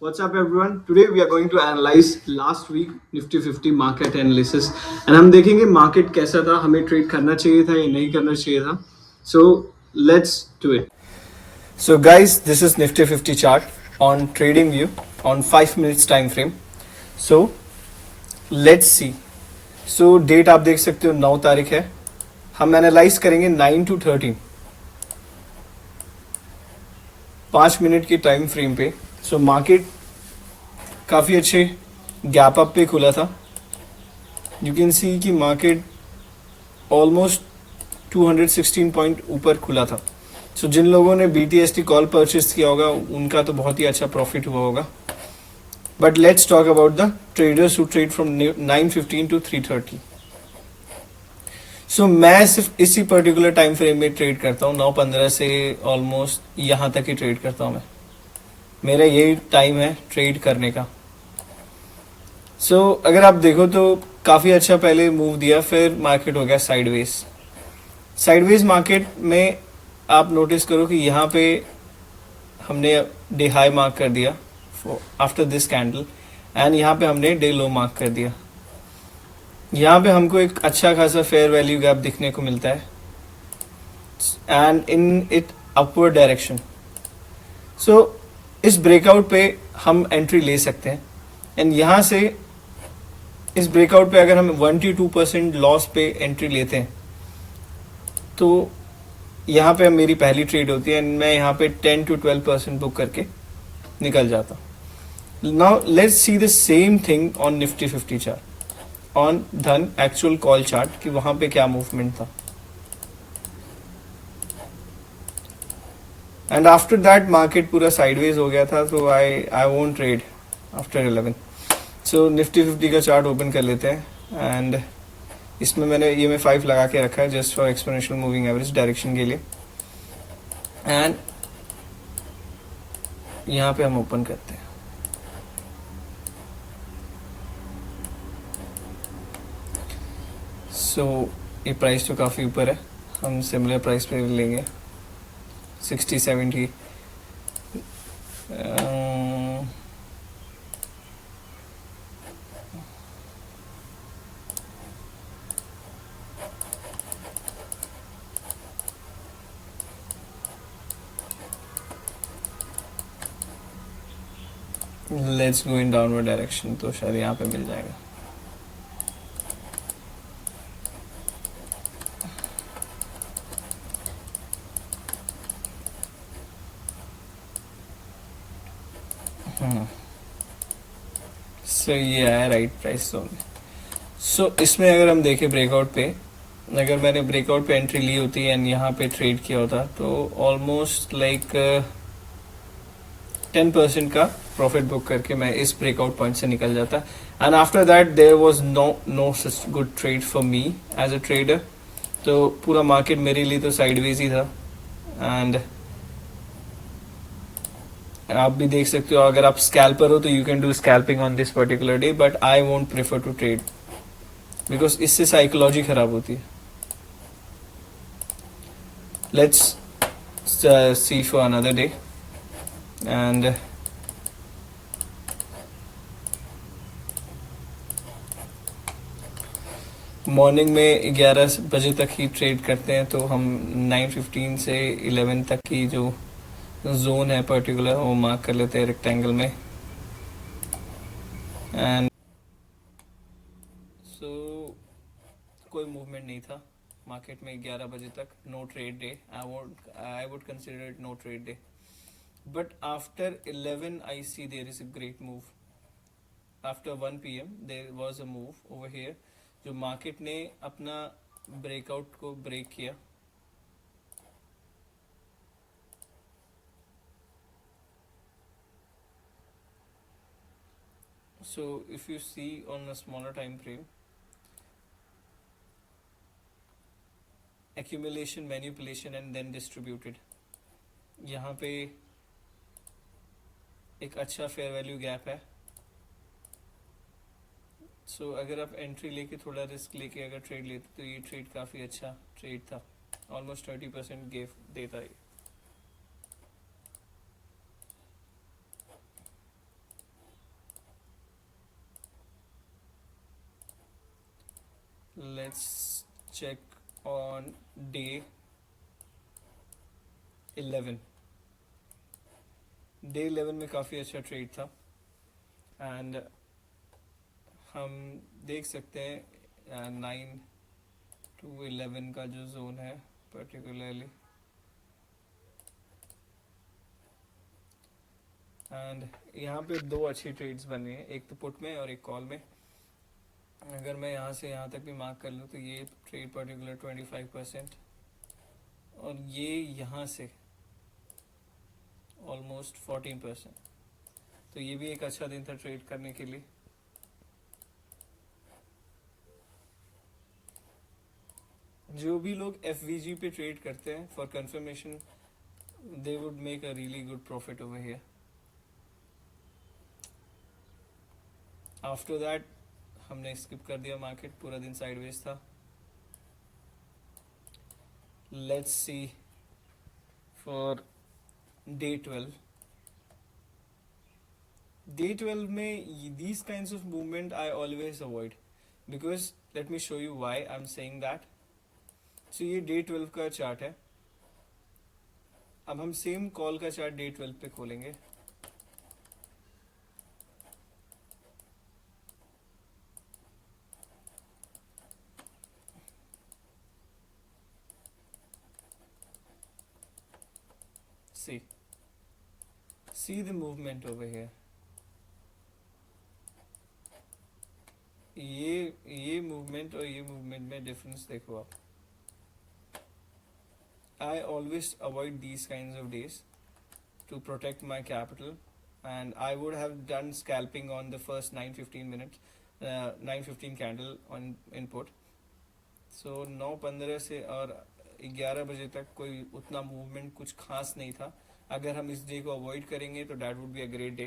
What's up, everyone? Today we are going to analyze last week Nifty 50 market analysis, and हम देखेंगे market कैसा था, हमें trade करना चाहिए था या नहीं करना चाहिए था. So let's do it. So guys, this is Nifty 50 chart on TradingView on 5 minutes time frame. So let's see. So date आप देख सकते हो 9 तारीख है. हम एनालाइज करेंगे 9 to 13 5 मिनट की टाइम फ्रेम पे. सो मार्केट काफ़ी अच्छे गैप अप पे खुला था. यू कैन सी कि मार्केट ऑलमोस्ट 216 पॉइंट ऊपर खुला था. सो जिन लोगों ने BTST कॉल परचेज किया होगा उनका तो बहुत ही अच्छा प्रॉफिट हुआ होगा. But let's talk about the traders who trade from 9:15 to 3:30. सो मैं सिर्फ इसी पर्टिकुलर टाइम फ्रेम में ट्रेड करता हूँ. 9:15 से ऑलमोस्ट यहाँ तक ही ट्रेड करता हूँ मैं. मेरा यही टाइम है ट्रेड करने का. सो अगर आप देखो तो काफ़ी अच्छा पहले मूव दिया, फिर मार्केट हो गया साइडवेज. साइडवेज मार्केट में आप नोटिस करो कि यहाँ पे हमने डे हाई मार्क कर दिया आफ्टर दिस कैंडल, एंड यहाँ पे हमने डे लो मार्क कर दिया. यहाँ पे हमको एक अच्छा खासा फेयर वैल्यू गैप दिखने को मिलता है and in it upward direction. So इस ब्रेकआउट पे हम एंट्री ले सकते हैं, एंड यहाँ से इस ब्रेकआउट पे अगर हम 1-2% लॉस पे एंट्री लेते हैं तो यहाँ पे मेरी पहली ट्रेड होती है, एंड मैं यहाँ पे 10-12% बुक करके निकल जाता हूँ. Now let's see the same thing on Nifty 50 chart, on धन एक्चुअल कॉल चार्ट कि वहाँ पे क्या मूवमेंट था. एंड आफ्टर दैट मार्केट पूरा साइडवेज हो गया था, तो I won't trade after 11. So Nifty 50 का चार्ट ओपन कर लेते हैं, एंड इसमें मैंने EMA5 लगा के रखा है just for exponential moving average direction के लिए. एंड यहाँ पे हम ओपन करते हैं. सो ये प्राइस तो काफ़ी ऊपर है, हम सिमिलर प्राइस पे लेंगे 60-70. Let's go in downward direction, तो शायद यहाँ पे मिल जाएगा. सो ये आया राइट प्राइस जोन. सो इसमें अगर हम देखें ब्रेकआउट पे, अगर मैंने ब्रेकआउट पे एंट्री ली होती एंड यहाँ पे ट्रेड किया होता तो ऑलमोस्ट लाइक 10% का प्रॉफिट बुक करके मैं इस ब्रेकआउट पॉइंट से निकल जाता. And after that there was no such good trade for me as a trader. तो पूरा मार्केट मेरे लिए तो साइडवेज ही था, एंड आप भी देख सकते हो अगर आप स्कैल्पर हो तो you can do scalping on this particular day, but I won't prefer to trade because इससे साइकोलॉजी खराब होती है. Let's see for another day. And morning में 11 बजे तक ही ट्रेड करते हैं, तो हम 9:15 से 11 तक की जो जोन है पर्टिकुलर वो मार्क कर लेते हैं रेक्टेंगल में. एंड सो कोई मूवमेंट नहीं था मार्केट में 11 बजे तक. No trade day, I would consider it no trade day. But after 11 I see there is a great move. After 1 PM there was a move over here जो market ने अपना breakout को break किया. So if you see on a smaller time frame, accumulation, manipulation and then distributed, यहाँ पे एक अच्छा fair value gap है. सो अगर आप एंट्री लेके थोड़ा रिस्क लेके अगर ट्रेड लेते तो ये ट्रेड काफ़ी अच्छा ट्रेड था. ऑलमोस्ट 30% गेव देता है. Let's check on day 11. Day 11 में काफ़ी अच्छा ट्रेड था एंड हम देख सकते हैं 9 to 11 का जो जोन है पर्टिकुलरली, एंड यहाँ पे दो अच्छी ट्रेड्स बनी हैं, एक तो पुट में और एक कॉल में. अगर मैं यहाँ से यहाँ तक भी मार्क कर लूँ तो ये ट्रेड पर्टिकुलर 25% और ये यहाँ से ऑलमोस्ट 14%. तो ये भी एक अच्छा दिन था ट्रेड करने के लिए. जो भी लोग FVG पे ट्रेड करते हैं for confirmation, they would make a really good profit over here. After that हमने स्किप कर दिया मार्केट, पूरा दिन साइडवेज था. Let's see for day 12. Day 12 में these kinds of movement I always avoid because let me show you why I'm saying that. So ये day 12 का chart है. अब हम सेम कॉल का चार्ट डे 12 पे खोलेंगे. see the movement over here. ये मूवमेंट और ये मूवमेंट में डिफरेंस देखो आप. I always avoid these kinds of days to protect my capital, and I would have done scalping on the first 9-15 minutes, 9-15 candle on input. So 9:15 से और 11 बजे तक कोई उतना मूवमेंट कुछ खास नहीं था. अगर हम इस डे को अवॉइड करेंगे तो that would be a great day.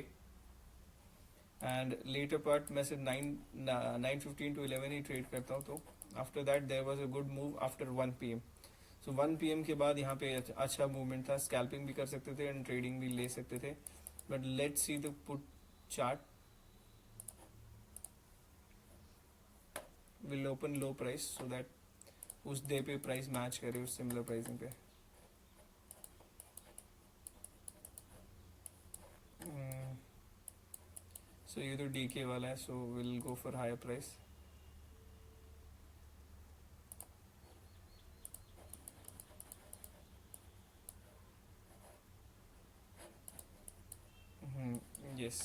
And later part मैं सिर्फ 9:15 to 11 ही ट्रेड करता हूँ. तो after that there was a good move after 1 PM. So 1 PM के बाद यहाँ पे अच्छा मूवमेंट था. स्कैल्पिंग भी कर सकते थे एंड ट्रेडिंग भी ले सकते थे. But let's see the put chart. Will open low price so that उस डे पे प्राइस मैच करे उस सिमिलर प्राइसिंग पे. सो ये तो DK वाला है, so will go for higher price. Yes.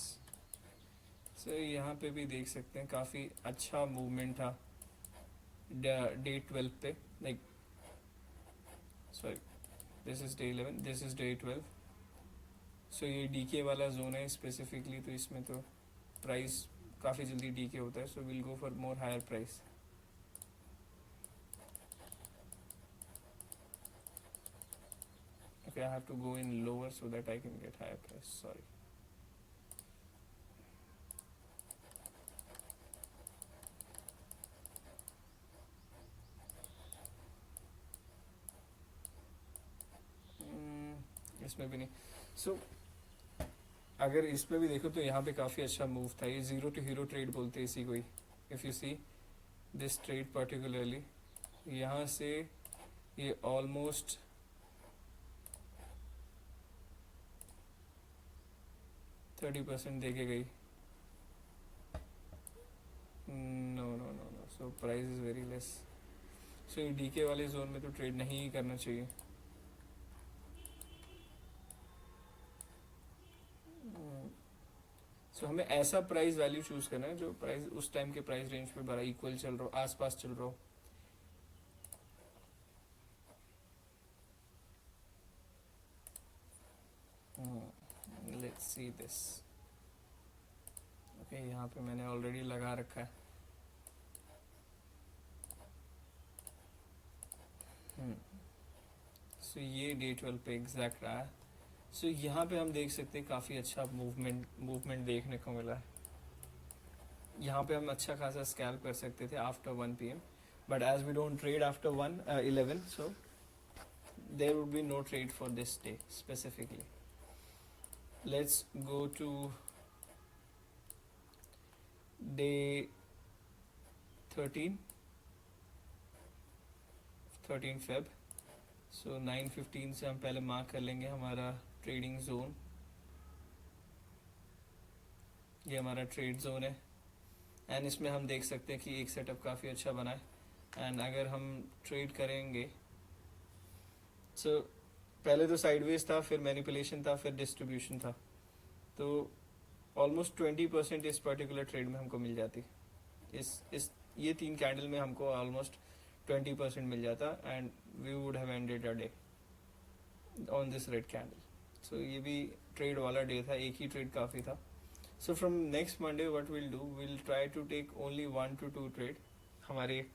So यहाँ पे भी देख सकते हैं काफ़ी अच्छा मूवमेंट था डे 12 पे. Like sorry, this is day 11, this is day 12. सो ये DK वाला जोन है स्पेसिफिकली, तो इसमें तो प्राइस काफ़ी जल्दी DK होता है. So will go for more higher price. Okay, I have to go in lower so that I can get higher price. Sorry. इसमें भी नहीं. सो अगर इसमें भी देखो तो यहाँ पे काफ़ी अच्छा मूव था. ये जीरो टू हीरो ट्रेड बोलते हैं इसी को ही. If you see this trade particularly, यहाँ से ये ऑलमोस्ट 30% दे के गई. No no no no. So price is very less. So ये DK वाले जोन में तो ट्रेड नहीं करना चाहिए. सो हमें ऐसा प्राइस वैल्यू चूज करना है जो प्राइस उस टाइम के प्राइस रेंज पे बड़ा इक्वल चल रहा हो, आसपास चल रहा हो. Let's see this. ओके, यहाँ पे मैंने ऑलरेडी लगा रखा है. सो ये डे 12 पे एग्जैक्ट रहा है. सो यहाँ पे हम देख सकते हैं काफ़ी अच्छा मूवमेंट देखने को मिला है. यहाँ पे हम अच्छा खासा स्कैल्प कर सकते थे after 1 PM, but as we don't trade after 11, so there would be no trade for this day specifically. Let's go to day 13. 13 Feb. सो 9:15 से हम पहले मार्क कर लेंगे हमारा ट्रेडिंग जोन। ये हमारा ट्रेड जोन है एंड इसमें हम देख सकते हैं कि एक सेटअप काफ़ी अच्छा बना है। एंड अगर हम ट्रेड करेंगे सो पहले तो साइडवेज था, फिर मैनिपुलेशन था, फिर डिस्ट्रीब्यूशन था। तो ऑलमोस्ट 20% इस पर्टिकुलर ट्रेड में हमको मिल जाती। इस ये 3 कैंडल में हमको ऑलमोस्ट 20% मिल जाता and we would have ended a day on this red candle. So ये भी ट्रेड वाला डे था, एक ही ट्रेड काफ़ी था। So from next Monday what will do, will try to take only 1 to 2 trade हमारे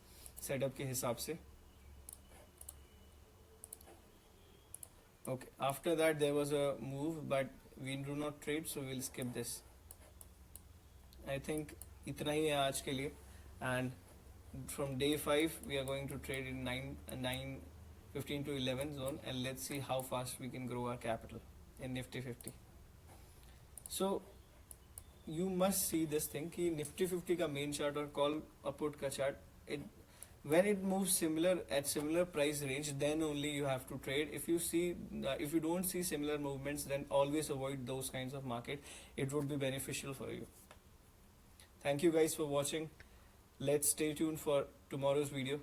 सेटअप के हिसाब से। Okay, after that there was a move but we do not trade, so we'll skip this. I think इतना ही है आज के लिए and from day 5 we are going to trade in 9:15 to 11 zone and let's see how fast we can grow our capital in Nifty 50. So you must see this thing कि Nifty 50 का main chart और call put का chart, when it moves similar at similar price range, then only you have to trade. If you don't see similar movements, then always avoid those kinds of market. It would be beneficial for you. Thank you guys for watching. Let's stay tuned for tomorrow's video.